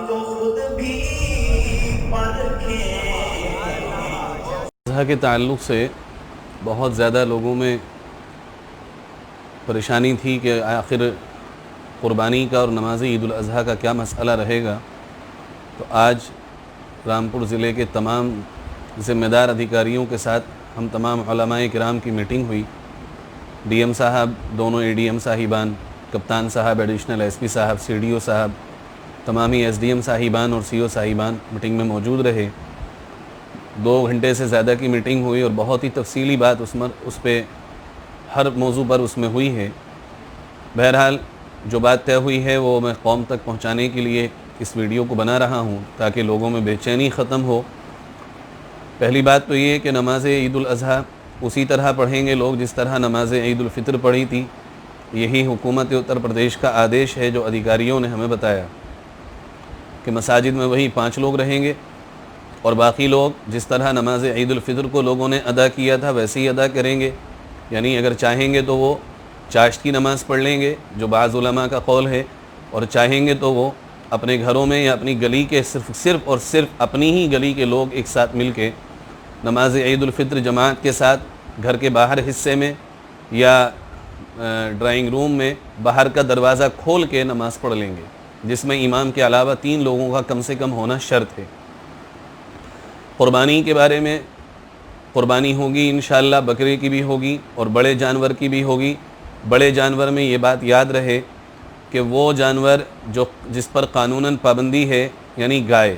को खुद भी परखें। अज़हा के ताल्लुक़ से बहुत ज़्यादा लोगों में परेशानी थी कि आखिर क़ुरबानी का और नमाज़ ईद उल अज़हा का क्या मसला रहेगा। तो आज रामपुर ज़िले के तमाम ज़िम्मेदार अधिकारियों के साथ हम तमाम उलमाए किराम की मीटिंग हुई। डीएम साहब, दोनों एडीएम साहिबान, कप्तान साहब, एडिशनल एसपी साहब, सीडीओ साहब, तमामी एसडीएम साहिबान और सीओ साहिबान मीटिंग में मौजूद रहे। 2 घंटे से ज़्यादा की मीटिंग हुई और बहुत ही तफसीली बात उस पर हर मौजू पर उसमें हुई है। बहरहाल जो बात तय हुई है वो मैं कौम तक पहुंचाने के लिए इस वीडियो को बना रहा हूं ताकि लोगों में बेचैनी ख़त्म हो। पहली बात तो ये कि नमाज ईद उल अज़हा उसी तरह पढ़ेंगे लोग जिस तरह नमाज ईद उल फ़ितर पढ़ी थी। यही हुकूमत उत्तर प्रदेश का आदेश है जो अधिकारियों ने हमें बताया कि मसाजिद में वही 5 लोग रहेंगे और बाकी लोग जिस तरह नमाज ईद उल फ़ितर को लोगों ने अदा किया था वैसे ही अदा करेंगे। यानी अगर चाहेंगे तो वो चाश्त की नमाज़ पढ़ लेंगे जो बाज़ उलमा का कौल है, और चाहेंगे तो वो अपने घरों में या अपनी गली के सिर्फ़ और सिर्फ अपनी ही गली के लोग एक साथ मिल के नमाज ईद उल फ़ितर जमात के साथ घर के बाहर हिस्से में या ड्राइंग रूम में बाहर का दरवाज़ा खोल के नमाज़ पढ़ लेंगे, जिसमें इमाम के अलावा 3 लोगों का कम से कम होना शर्त है। क़ुरबानी के बारे में, क़ुरबानी होगी इंशाअल्लाह, बकरे की भी होगी और बड़े जानवर की भी होगी। बड़े जानवर में ये बात याद रहे कि वो जानवर जिस पर कानूनन पाबंदी है यानी गाय,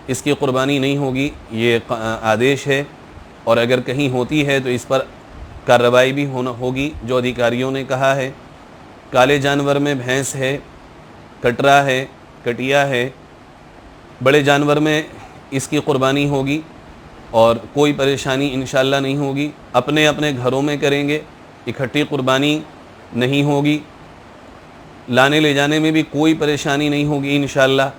इसकी क़ुरबानी नहीं होगी, ये आदेश है। और अगर कहीं होती है तो इस पर कार्रवाई भी होगी जो अधिकारियों ने कहा है। काले जानवर में भैंस है, कटरा है, कटिया है। बड़े जानवर में इसकी क़ुरबानी होगी और कोई परेशानी इंशाअल्लाह नहीं होगी। अपने अपने घरों में करेंगे, इकट्ठी क़ुरबानी नहीं होगी। लाने ले जाने में भी कोई परेशानी नहीं होगी इंशाअल्लाह,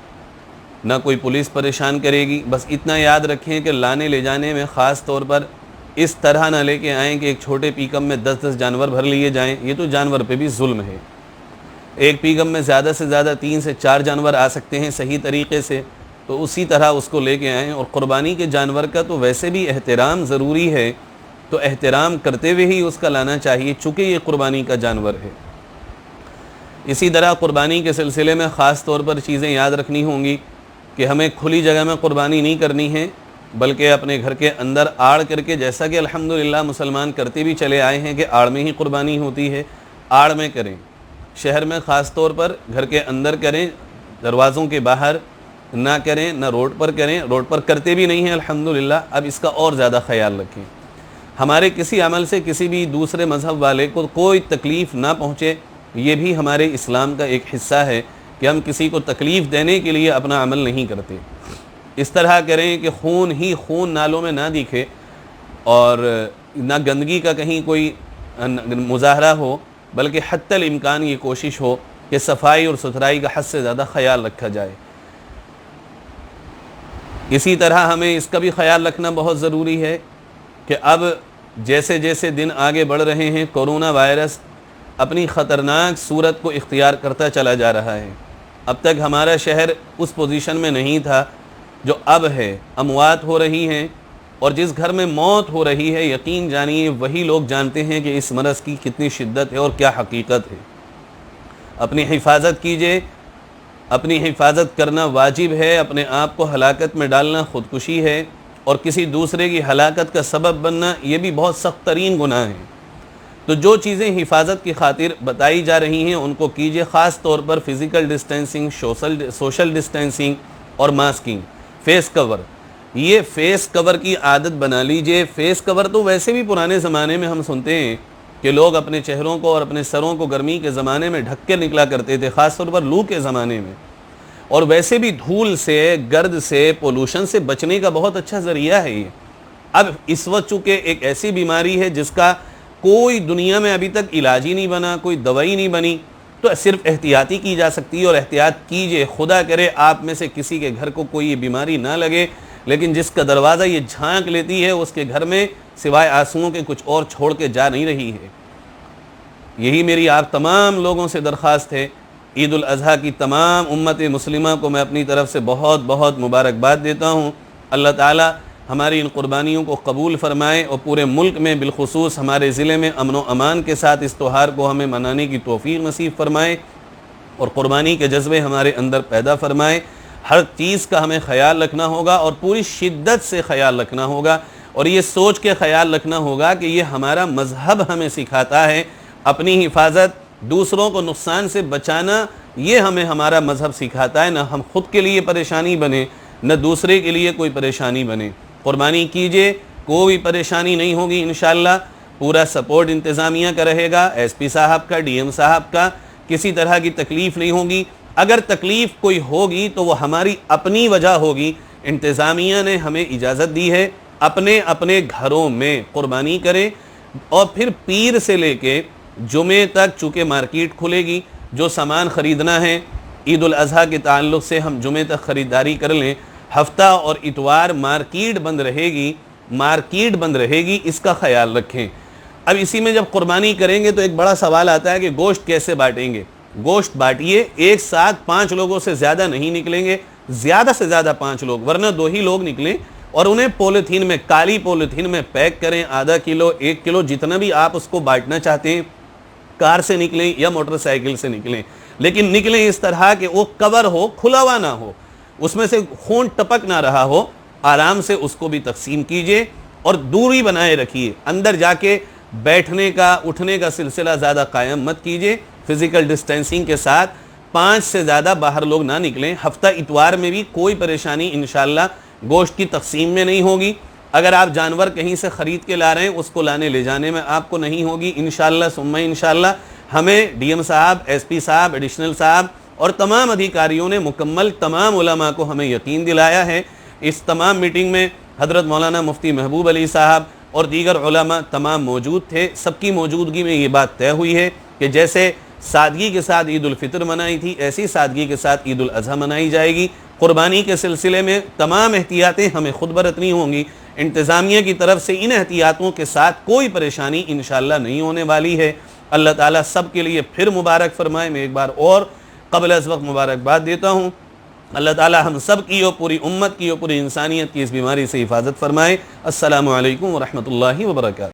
ना कोई पुलिस परेशान करेगी। बस इतना याद रखें कि लाने ले जाने में ख़ास तौर पर इस तरह ना लेके आएँ कि एक छोटे पीकअप में 10-10 जानवर भर लिए जाएं। ये तो जानवर पे भी जुल्म है। एक पीकअप में ज़्यादा से ज़्यादा 3 से 4 जानवर आ सकते हैं सही तरीक़े से, तो उसी तरह उसको लेके आएँ। और क़ुरबानी के जानवर का तो वैसे भी एहतराम ज़रूरी है, तो एहतराम करते हुए ही उसका लाना चाहिए चूँकि ये क़ुरबानी का जानवर है। इसी तरह क़ुरबानी के सिलसिले में ख़ास तौर पर चीज़ें याद रखनी होंगी कि हमें खुली जगह में क़ुरबानी नहीं करनी है, बल्कि अपने घर के अंदर आड़ करके, जैसा कि अल्हम्दुलिल्लाह मुसलमान करते भी चले आए हैं कि आड़ में ही क़ुरबानी होती है, आड़ में करें। शहर में ख़ास तौर पर घर के अंदर करें, दरवाज़ों के बाहर ना करें, ना रोड पर करें। रोड पर करते भी नहीं हैं अल्हम्दुलिल्लाह, अब इसका और ज़्यादा ख्याल रखें। हमारे किसी अमल से किसी भी दूसरे मज़हब वाले को कोई तकलीफ़ ना पहुँचे, ये भी हमारे इस्लाम का एक हिस्सा है कि हम किसी को तकलीफ़ देने के लिए अपना अमल नहीं करते। इस तरह करें कि खून ही खून नालों में ना दिखे और ना गंदगी का कहीं कोई मुज़ाहरा हो, बल्कि हत्तल इम्कान ये कोशिश हो कि सफाई और सुथराई का हद से ज़्यादा ख्याल रखा जाए। इसी तरह हमें इसका भी ख्याल रखना बहुत ज़रूरी है कि अब जैसे जैसे दिन आगे बढ़ रहे हैं, कोरोना वायरस अपनी ख़तरनाक सूरत को इख्तियार करता चला जा रहा है। अब तक हमारा शहर उस पोजीशन में नहीं था जो अब है। अमवात हो रही हैं और जिस घर में मौत हो रही है, यकीन जानिए वही लोग जानते हैं कि इस मरज़ की कितनी शिद्दत है और क्या हकीकत है। अपनी हिफाजत कीजिए, अपनी हिफाजत करना वाजिब है। अपने आप को हलाकत में डालना ख़ुदकुशी है और किसी दूसरे की हलाकत का सबब बनना ये भी बहुत सख्त तरीन गुनाह है। तो जो चीज़ें हिफाजत की खातिर बताई जा रही हैं उनको कीजिए, ख़ास तौर पर फ़िज़िकल डिस्टेंसिंग, सोशल डिस्टेंसिंग और मास्किंग, फेस कवर। ये फेस कवर की आदत बना लीजिए। फेस कवर तो वैसे भी पुराने ज़माने में हम सुनते हैं कि लोग अपने चेहरों को और अपने सरों को गर्मी के ज़माने में ढक के निकला करते थे, ख़ास तौर पर लू के ज़माने में। और वैसे भी धूल से, गर्द से, पोल्यूशन से बचने का बहुत अच्छा ज़रिया है ये। अब इस वक्त चूँकि एक ऐसी बीमारी है जिसका कोई दुनिया में अभी तक इलाज ही नहीं बना, कोई दवाई नहीं बनी, तो सिर्फ एहतियाती की जा सकती है। और एहतियात कीजिए, खुदा करे आप में से किसी के घर को कोई ये बीमारी ना लगे, लेकिन जिसका दरवाज़ा ये झांक लेती है उसके घर में सिवाय आंसुओं के कुछ और छोड़ के जा नहीं रही है। यही मेरी आप तमाम लोगों से दरख्वास्त है, عید الاضحیٰ کی تمام امت مسلمہ کو میں اپنی طرف سے بہت بہت مبارکباد دیتا ہوں۔ اللہ تعالی ہماری ان قربانیوں کو قبول فرمائے اور پورے ملک میں بالخصوص ہمارے ضلع میں امن و امان کے ساتھ اس تہوار کو ہمیں منانے کی توفیق نصیب فرمائے اور قربانی کے جذبے ہمارے اندر پیدا فرمائے۔ ہر چیز کا ہمیں خیال رکھنا ہوگا اور پوری شدت سے خیال رکھنا ہوگا، اور یہ سوچ کے خیال رکھنا ہوگا کہ یہ ہمارا مذہب ہمیں سکھاتا ہے اپنی حفاظت، دوسروں کو نقصان سے بچانا، یہ ہمیں ہمارا مذہب سکھاتا ہے، نہ ہم خود کے لیے پریشانی بنے نہ دوسرے کے لیے کوئی پریشانی بنے۔ قربانی کیجئے، کوئی پریشانی نہیں ہوگی انشاءاللہ، پورا سپورٹ انتظامیہ کا رہے گا، ایس پی صاحب کا، ڈی ایم صاحب کا، کسی طرح کی تکلیف نہیں ہوگی۔ اگر تکلیف کوئی ہوگی تو وہ ہماری اپنی وجہ ہوگی۔ انتظامیہ نے ہمیں اجازت دی ہے اپنے اپنے گھروں میں قربانی کریں، اور پھر پیر سے لے کے جمعے تک چونکہ مارکیٹ کھلے گی، جو سامان خریدنا ہے عید الاضحیٰ کے تعلق سے ہم جمعے تک خریداری کر لیں۔ ہفتہ اور اتوار مارکیٹ بند رہے گی، اس کا خیال رکھیں۔ اب اسی میں جب قربانی کریں گے تو ایک بڑا سوال آتا ہے کہ گوشت کیسے بانٹیں گے؟ گوشت بانٹیے، ایک ساتھ 5 لوگوں سے زیادہ نہیں نکلیں گے، زیادہ سے زیادہ 5 لوگ، ورنہ 2 ہی لوگ نکلیں، اور انہیں پولیتھین میں، کالی پولیتھین میں پیک کریں، آدھا کلو، 1 کلو، جتنا بھی آپ اس کو بانٹنا چاہتے ہیں۔ کار سے نکلیں یا موٹر سائیکل سے نکلیں، لیکن نکلیں اس طرح کہ وہ کور ہو، کھلا ہوا نہ ہو، اس میں سے خون ٹپک نہ رہا ہو، آرام سے اس کو بھی تقسیم کیجئے اور دوری بنائے رکھیے۔ اندر جا کے بیٹھنے کا، اٹھنے کا سلسلہ زیادہ قائم مت کیجئے، فزیکل ڈسٹینسنگ کے ساتھ 5 سے زیادہ باہر لوگ نہ نکلیں۔ ہفتہ اتوار میں بھی کوئی پریشانی انشاءاللہ گوشت کی تقسیم میں نہیں ہوگی۔ اگر آپ جانور کہیں سے خرید کے لا رہے ہیں، اس کو لانے لے جانے میں آپ کو نہیں ہوگی انشاءاللہ ثم انشاءاللہ۔ ہمیں ڈی ایم صاحب، ایس پی صاحب، ایڈیشنل صاحب اور تمام ادھیکاریوں نے مکمل تمام علماء کو ہمیں یقین دلایا ہے۔ اس تمام میٹنگ میں حضرت مولانا مفتی محبوب علی صاحب اور دیگر علماء تمام موجود تھے۔ سب کی موجودگی میں یہ بات طے ہوئی ہے کہ جیسے سادگی کے ساتھ عید الفطر منائی تھی، ایسی سادگی کے ساتھ عید الاضحیٰ منائی جائے گی۔ قربانی کے سلسلے میں تمام احتیاطیں ہمیں خود برتنی ہوں گی۔ انتظامیہ کی طرف سے ان احتیاطوں کے ساتھ کوئی پریشانی انشاءاللہ نہیں ہونے والی ہے۔ اللہ تعالیٰ سب کے لیے پھر مبارک فرمائے۔ میں ایک بار اور قبل از وقت مبارکباد دیتا ہوں۔ اللہ تعالیٰ ہم سب کی اور پوری امت کی اور پوری انسانیت کی اس بیماری سے حفاظت فرمائے۔ السلام علیکم ورحمۃ اللہ وبرکاتہ۔